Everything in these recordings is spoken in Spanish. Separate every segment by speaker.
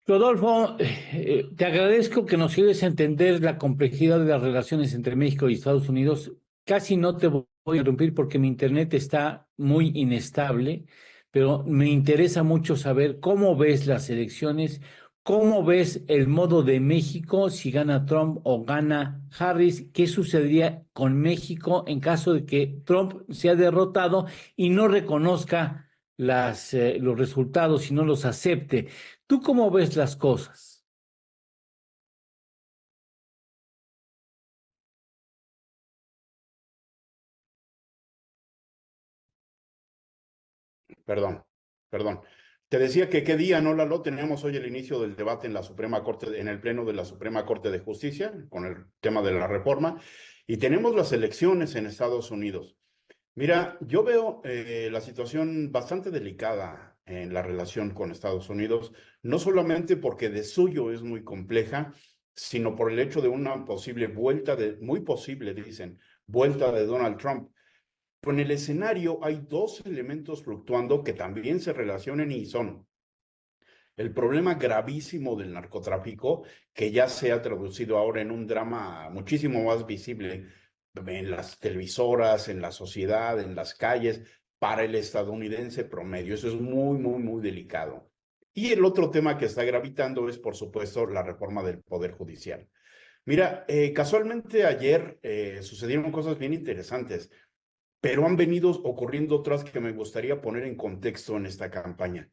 Speaker 1: Rodolfo, te agradezco que nos ayudes a entender la complejidad de las relaciones entre México y Estados Unidos. Casi no te voy a interrumpir porque mi internet está muy inestable, pero me interesa mucho saber cómo ves las elecciones, cómo ves el modo de México si gana Trump o gana Harris, qué sucedería con México en caso de que Trump sea derrotado y no reconozca los resultados y no los acepte. ¿Tú cómo ves las cosas?
Speaker 2: Perdón, perdón. Te decía que qué día, ¿no, Lalo? Tenemos hoy el inicio del debate en la Suprema Corte, en el Pleno de la Suprema Corte de Justicia, con el tema de la reforma, y tenemos las elecciones en Estados Unidos. Mira, yo veo la situación bastante delicada en la relación con Estados Unidos, no solamente porque de suyo es muy compleja, sino por el hecho de una posible vuelta muy posible, dicen, vuelta de Donald Trump. Pero en el escenario hay dos elementos fluctuando que también se relacionan y son el problema gravísimo del narcotráfico, que ya se ha traducido ahora en un drama muchísimo más visible en las televisoras, en la sociedad, en las calles, para el estadounidense promedio. Eso es muy, muy, muy delicado. Y el otro tema que está gravitando es, por supuesto, la reforma del Poder Judicial. Mira, casualmente ayer sucedieron cosas bien interesantes, pero han venido ocurriendo otras que me gustaría poner en contexto en esta campaña.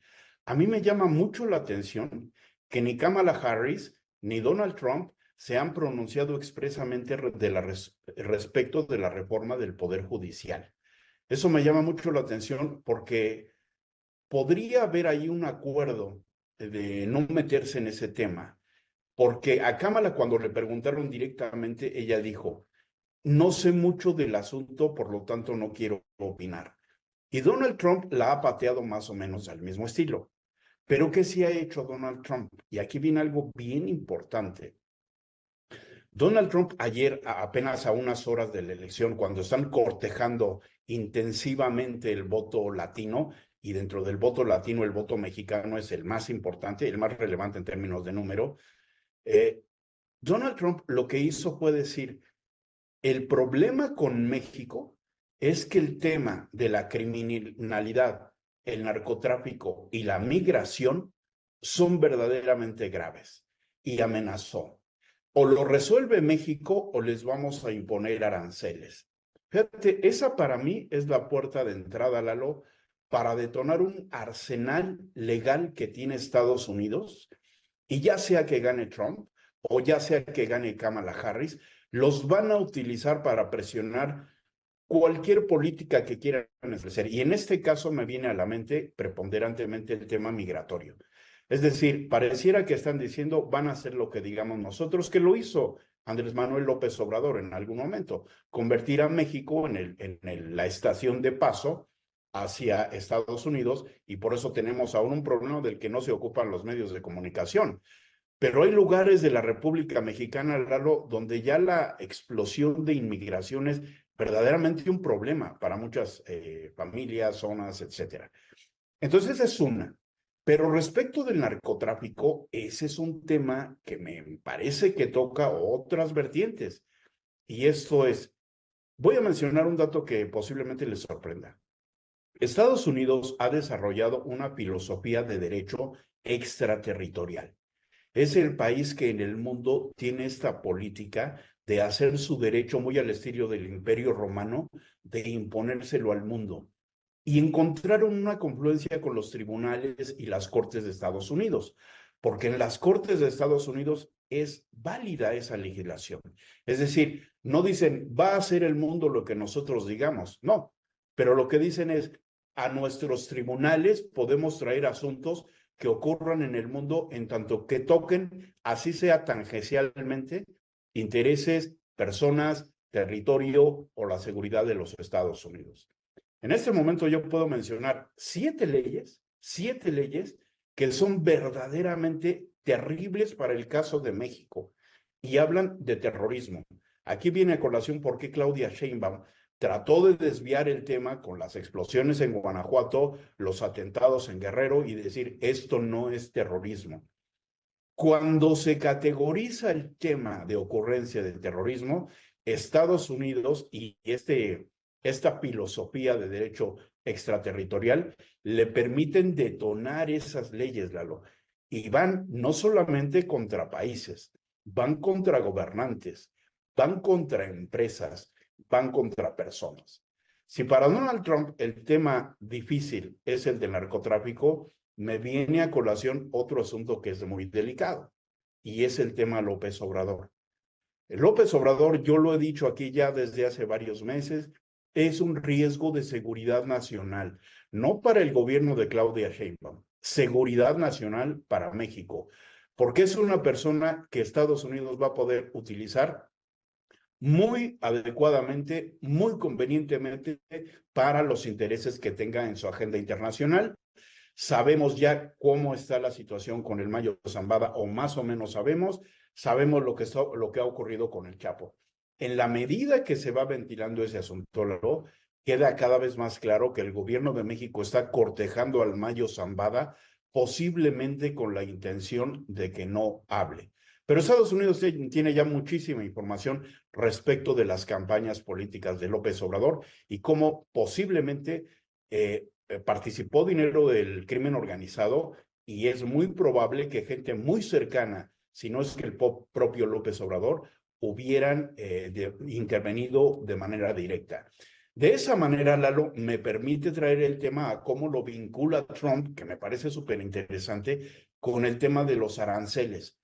Speaker 2: A mí me llama mucho la atención que ni Kamala Harris ni Donald Trump se han pronunciado expresamente respecto de la reforma del Poder Judicial. Eso me llama mucho la atención porque podría haber ahí un acuerdo de no meterse en ese tema, porque a Kamala cuando le preguntaron directamente, ella dijo, no sé mucho del asunto, por lo tanto no quiero opinar. Y Donald Trump la ha pateado más o menos al mismo estilo. Pero ¿qué sí ha hecho Donald Trump? Y aquí viene algo bien importante. Donald Trump ayer, apenas a unas horas de la elección, cuando están cortejando intensivamente el voto latino, y dentro del voto latino el voto mexicano es el más importante, el más relevante en términos de número, eh, Donald Trump lo que hizo fue decir, el problema con México es que el tema de la criminalidad, el narcotráfico y la migración son verdaderamente graves y amenazó. O lo resuelve México o les vamos a imponer aranceles. Fíjate, esa para mí es la puerta de entrada, Lalo, para detonar un arsenal legal que tiene Estados Unidos y ya sea que gane Trump o ya sea que gane Kamala Harris, los van a utilizar para presionar cualquier política que quieran establecer. Y en este caso me viene a la mente preponderantemente el tema migratorio. Es decir, pareciera que están diciendo van a hacer lo que digamos nosotros, que lo hizo Andrés Manuel López Obrador en algún momento, convertir a México la estación de paso hacia Estados Unidos, y por eso tenemos aún un problema del que no se ocupan los medios de comunicación. Pero hay lugares de la República Mexicana, Lalo, donde ya la explosión de inmigración es verdaderamente un problema para muchas familias, zonas, etcétera. Entonces, esa es una. Pero respecto del narcotráfico, ese es un tema que me parece que toca otras vertientes. Y esto es, voy a mencionar un dato que posiblemente les sorprenda. Estados Unidos ha desarrollado una filosofía de derecho extraterritorial. Es el país que en el mundo tiene esta política de hacer su derecho muy al estilo del Imperio Romano, de imponérselo al mundo. Y encontraron una confluencia con los tribunales y las cortes de Estados Unidos, porque en las cortes de Estados Unidos es válida esa legislación. Es decir, no dicen, va a hacer el mundo lo que nosotros digamos, no, pero lo que dicen es, a nuestros tribunales podemos traer asuntos que ocurran en el mundo en tanto que toquen, así sea tangencialmente, intereses, personas, territorio o la seguridad de los Estados Unidos. En este momento yo puedo mencionar siete leyes que son verdaderamente terribles para el caso de México y hablan de terrorismo. Aquí viene a colación por qué Claudia Sheinbaum trató de desviar el tema con las explosiones en Guanajuato, los atentados en Guerrero y decir esto no es terrorismo. Cuando se categoriza el tema de ocurrencia de terrorismo, Estados Unidos y esta filosofía de derecho extraterritorial le permiten detonar esas leyes, Lalo, y van no solamente contra países, van contra gobernantes, van contra empresas, van contra personas. Si para Donald Trump el tema difícil es el del narcotráfico, me viene a colación otro asunto que es muy delicado, y es el tema López Obrador. López Obrador, yo lo he dicho aquí ya desde hace varios meses, es un riesgo de seguridad nacional, no para el gobierno de Claudia Sheinbaum, seguridad nacional para México, porque es una persona que Estados Unidos va a poder utilizar muy adecuadamente, muy convenientemente para los intereses que tenga en su agenda internacional. Sabemos ya cómo está la situación con el Mayo Zambada, o más o menos sabemos lo que ha ocurrido con el Chapo. En la medida que se va ventilando ese asunto, queda cada vez más claro que el gobierno de México está cortejando al Mayo Zambada, posiblemente con la intención de que no hable. Pero Estados Unidos tiene ya muchísima información respecto de las campañas políticas de López Obrador y cómo posiblemente participó dinero del crimen organizado, y es muy probable que gente muy cercana, si no es que el propio López Obrador, hubieran intervenido de manera directa. De esa manera, Lalo, me permite traer el tema a cómo lo vincula Trump, que me parece súper interesante, con el tema de los aranceles.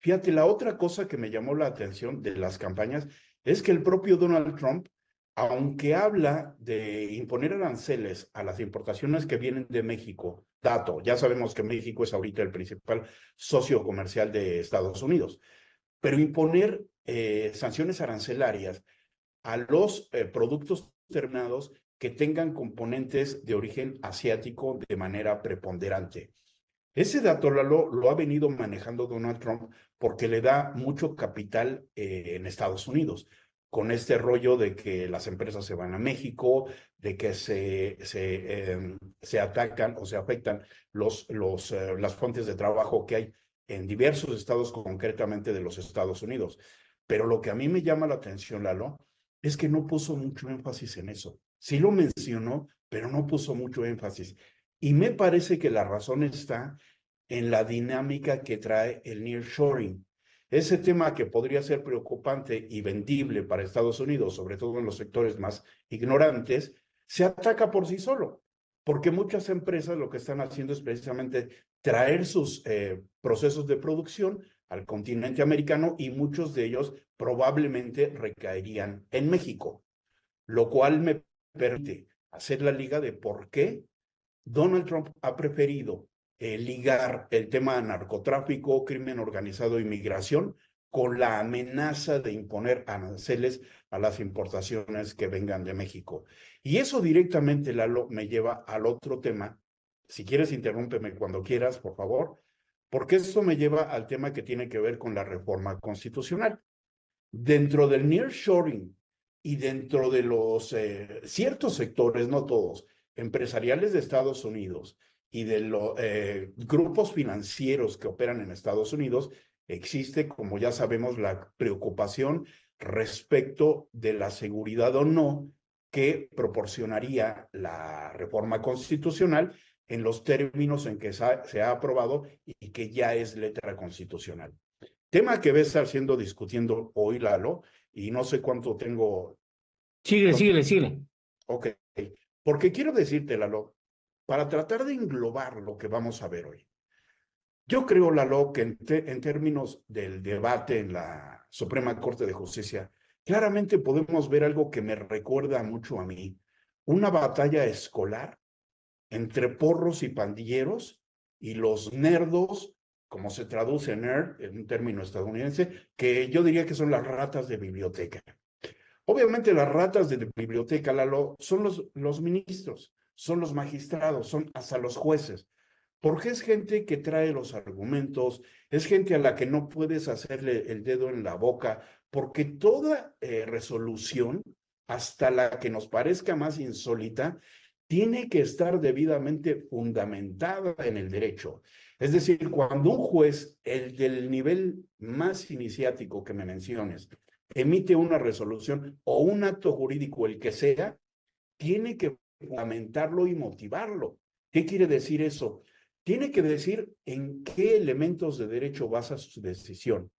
Speaker 2: Fíjate, la otra cosa que me llamó la atención de las campañas es que el propio Donald Trump, aunque habla de imponer aranceles a las importaciones que vienen de México, dato, ya sabemos que México es ahorita el principal socio comercial de Estados Unidos, pero imponer sanciones arancelarias a los productos terminados que tengan componentes de origen asiático de manera preponderante. Ese dato lo ha venido manejando Donald Trump porque le da mucho capital en Estados Unidos, con este rollo de que las empresas se van a México, de que se atacan o se afectan las fuentes de trabajo que hay en diversos estados, concretamente de los Estados Unidos. Pero lo que a mí me llama la atención, Lalo, es que no puso mucho énfasis en eso. Sí lo mencionó, pero no puso mucho énfasis. Y me parece que la razón está en la dinámica que trae el nearshoring. Ese tema que podría ser preocupante y vendible para Estados Unidos, sobre todo en los sectores más ignorantes, se ataca por sí solo, porque muchas empresas lo que están haciendo es precisamente traer sus procesos de producción al continente americano, y muchos de ellos probablemente recaerían en México, lo cual me permite hacer la liga de por qué Donald Trump ha preferido ligar el tema de narcotráfico, crimen organizado y migración con la amenaza de imponer aranceles a las importaciones que vengan de México. Y eso directamente, Lalo, me lleva al otro tema. Si quieres, interrúmpeme cuando quieras, por favor, porque esto me lleva al tema que tiene que ver con la reforma constitucional. Dentro del nearshoring y dentro de los ciertos sectores, no todos, empresariales de Estados Unidos y de los grupos financieros que operan en Estados Unidos, existe, como ya sabemos, la preocupación respecto de la seguridad o no que proporcionaría la reforma constitucional en los términos en que se ha aprobado y que ya es letra constitucional. Tema que va a estar siendo discutiendo hoy, Lalo, y no sé cuánto tengo.
Speaker 1: Síguele.
Speaker 2: Ok, porque quiero decirte, Lalo, para tratar de englobar lo que vamos a ver hoy. Yo creo, Lalo, que en términos del debate en la Suprema Corte de Justicia, claramente podemos ver algo que me recuerda mucho a mí, una batalla escolar entre porros y pandilleros y los nerdos, como se traduce nerd en un término estadounidense, que yo diría que son las ratas de biblioteca. Obviamente las ratas de biblioteca, Lalo, son los ministros, son los magistrados, son hasta los jueces, porque es gente que trae los argumentos, es gente a la que no puedes hacerle el dedo en la boca, porque toda resolución, hasta la que nos parezca más insólita, tiene que estar debidamente fundamentada en el derecho. Es decir, cuando un juez, el del nivel más iniciático que me menciones, emite una resolución o un acto jurídico, el que sea, tiene que fundamentarlo y motivarlo. ¿Qué quiere decir eso? Tiene que decir en qué elementos de derecho basa su decisión.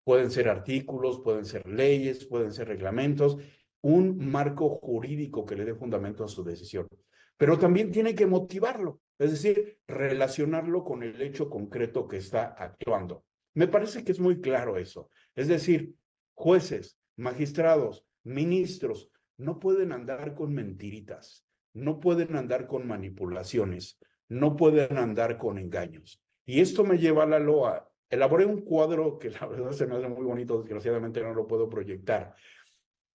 Speaker 2: Pueden ser artículos, pueden ser leyes, pueden ser reglamentos, un marco jurídico que le dé fundamento a su decisión. Pero también tiene que motivarlo, es decir, relacionarlo con el hecho concreto que está actuando. Me parece que es muy claro eso. Es decir, jueces, magistrados, ministros, no pueden andar con mentiritas, no pueden andar con manipulaciones, no pueden andar con engaños. Y esto me lleva a la LOA. Elaboré un cuadro que la verdad se me hace muy bonito, desgraciadamente no lo puedo proyectar,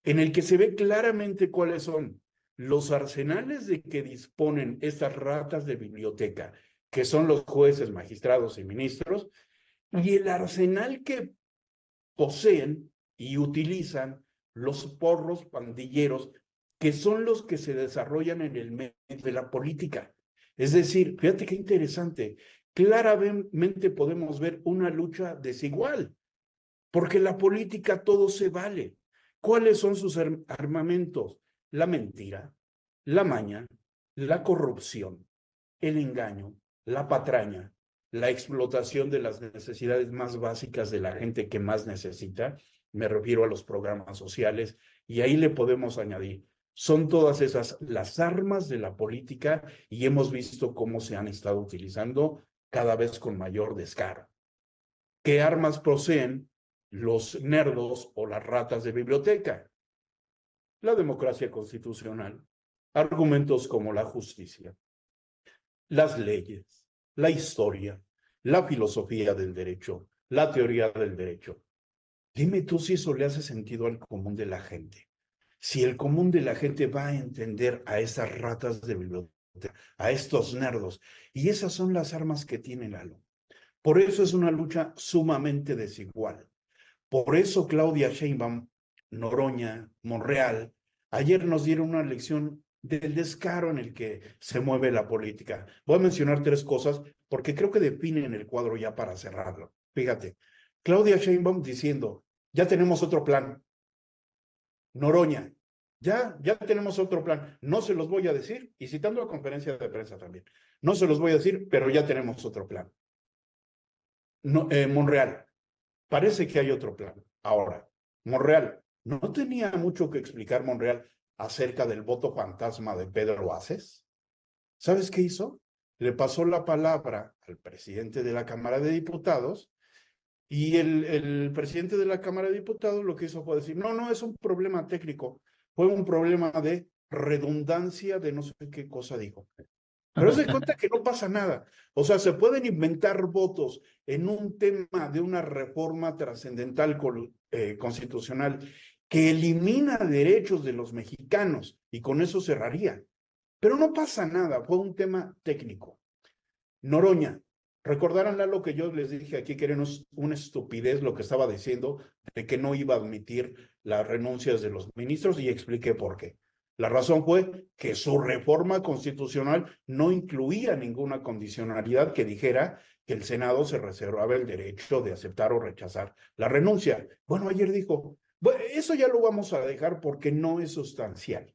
Speaker 2: en el que se ve claramente cuáles son los arsenales de que disponen estas ratas de biblioteca, que son los jueces, magistrados y ministros, y el arsenal que poseen y utilizan los porros pandilleros, que son los que se desarrollan en el medio de la política. Es decir, fíjate qué interesante, claramente podemos ver una lucha desigual, porque la política todo se vale. ¿Cuáles son sus armamentos? La mentira, la maña, la corrupción, el engaño, la patraña, la explotación de las necesidades más básicas de la gente que más necesita, me refiero a los programas sociales, y ahí le podemos añadir, son todas esas las armas de la política y hemos visto cómo se han estado utilizando cada vez con mayor descaro. ¿Qué armas poseen los nerdos o las ratas de biblioteca? La democracia constitucional, argumentos como la justicia, las leyes, la historia, la filosofía del derecho, la teoría del derecho. Dime tú si eso le hace sentido al común de la gente. Si el común de la gente va a entender a esas ratas de biblioteca, a estos nerdos, y esas son las armas que tiene Lalo. Por eso es una lucha sumamente desigual. Por eso Claudia Sheinbaum, Noroña, Monreal, ayer nos dieron una lección del descaro en el que se mueve la política. Voy a mencionar tres cosas porque creo que definen el cuadro ya para cerrarlo. Fíjate, Claudia Sheinbaum diciendo, ya tenemos otro plan. Noroña, ya tenemos otro plan. No se los voy a decir, y citando la conferencia de prensa también, no se los voy a decir, pero ya tenemos otro plan. No, Monreal, parece que hay otro plan. Ahora, Monreal, ¿no tenía mucho que explicar Monreal acerca del voto fantasma de Pedro Aces? ¿Sabes qué hizo? Le pasó la palabra al presidente de la Cámara de Diputados y el presidente de la Cámara de Diputados lo que hizo fue decir, no es un problema técnico, fue un problema de redundancia de no sé qué cosa dijo. Pero se cuenta que no pasa nada. O sea, se pueden inventar votos en un tema de una reforma trascendental constitucional que elimina derechos de los mexicanos y con eso cerraría. Pero no pasa nada, fue un tema técnico. Noroña, recordarán lo que yo les dije aquí, que era una estupidez lo que estaba diciendo, de que no iba a admitir las renuncias de los ministros y expliqué por qué. La razón fue que su reforma constitucional no incluía ninguna condicionalidad que dijera que el Senado se reservaba el derecho de aceptar o rechazar la renuncia. Bueno, ayer dijo, bueno, eso ya lo vamos a dejar porque no es sustancial.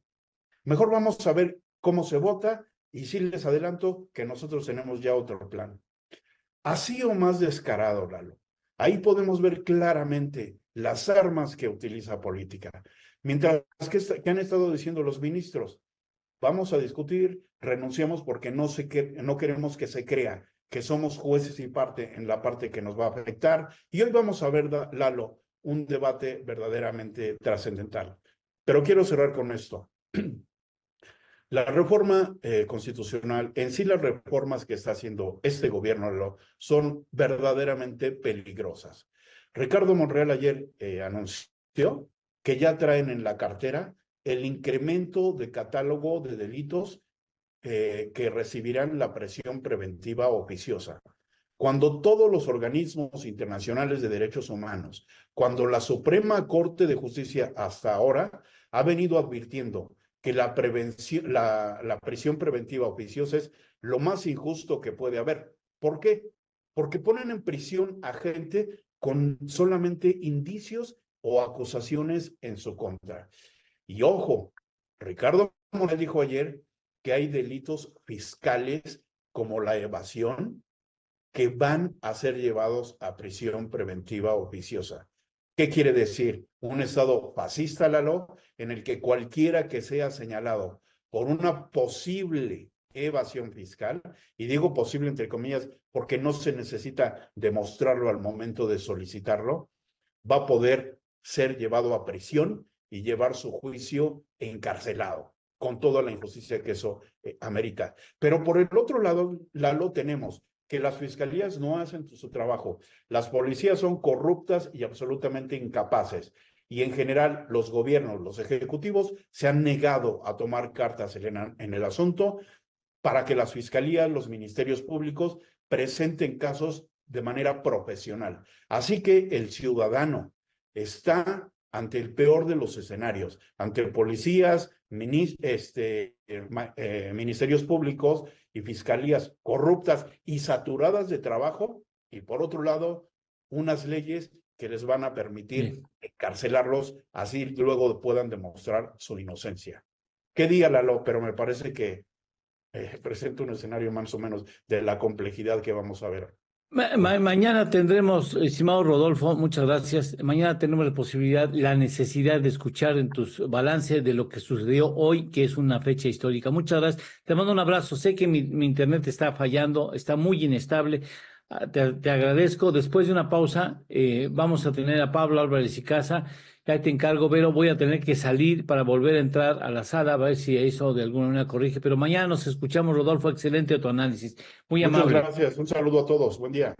Speaker 2: Mejor vamos a ver cómo se vota y sí les adelanto que nosotros tenemos ya otro plan. Así o más descarado, Lalo. Ahí podemos ver claramente las armas que utiliza política. Mientras que han estado diciendo los ministros, vamos a discutir, renunciamos porque no queremos que se crea que somos jueces y parte en la parte que nos va a afectar. Y hoy vamos a ver, Lalo, un debate verdaderamente trascendental. Pero quiero cerrar con esto. La reforma constitucional, en sí las reformas que está haciendo este gobierno son verdaderamente peligrosas. Ricardo Monreal ayer anunció que ya traen en la cartera el incremento de catálogo de delitos que recibirán la prisión preventiva oficiosa. Cuando todos los organismos internacionales de derechos humanos, cuando la Suprema Corte de Justicia hasta ahora ha venido advirtiendo que la prisión preventiva oficiosa es lo más injusto que puede haber. ¿Por qué? porque ponen en prisión a gente con solamente indicios o acusaciones en su contra. Y ojo, Ricardo Monreal dijo ayer que hay delitos fiscales como la evasión que van a ser llevados a prisión preventiva oficiosa. ¿Qué quiere decir? Un estado fascista, Lalo, en el que cualquiera que sea señalado por una posible evasión fiscal, y digo posible entre comillas porque no se necesita demostrarlo al momento de solicitarlo, va a poder ser llevado a prisión y llevar su juicio encarcelado, con toda la injusticia que eso amerita. Pero por el otro lado, Lalo, tenemos que las fiscalías no hacen su trabajo. Las policías son corruptas y absolutamente incapaces. Y en general los gobiernos, los ejecutivos, se han negado a tomar cartas en el asunto para que las fiscalías, los ministerios públicos presenten casos de manera profesional. Así que el ciudadano está ante el peor de los escenarios, ante policías, ministerios públicos y fiscalías corruptas y saturadas de trabajo, y por otro lado, unas leyes que les van a permitir encarcelarlos, así luego puedan demostrar su inocencia. ¿Qué día, Lalo? Pero me parece que presenta un escenario más o menos de la complejidad que vamos a ver.
Speaker 1: Mañana tendremos, estimado Rodolfo, muchas gracias. Mañana tenemos la posibilidad, la necesidad de escuchar en tus balances de lo que sucedió hoy, que es una fecha histórica. Muchas gracias. Te mando un abrazo. Sé que mi internet está fallando, está muy inestable. Te agradezco. Después de una pausa, vamos a tener a Pablo Álvarez y Casa. Ya te encargo, Vero. Voy a tener que salir para volver a entrar a la sala, a ver si eso de alguna manera corrige. Pero mañana nos escuchamos, Rodolfo. Excelente tu análisis. Muy
Speaker 2: Muchas
Speaker 1: amable.
Speaker 2: gracias. Un saludo a todos. Buen día.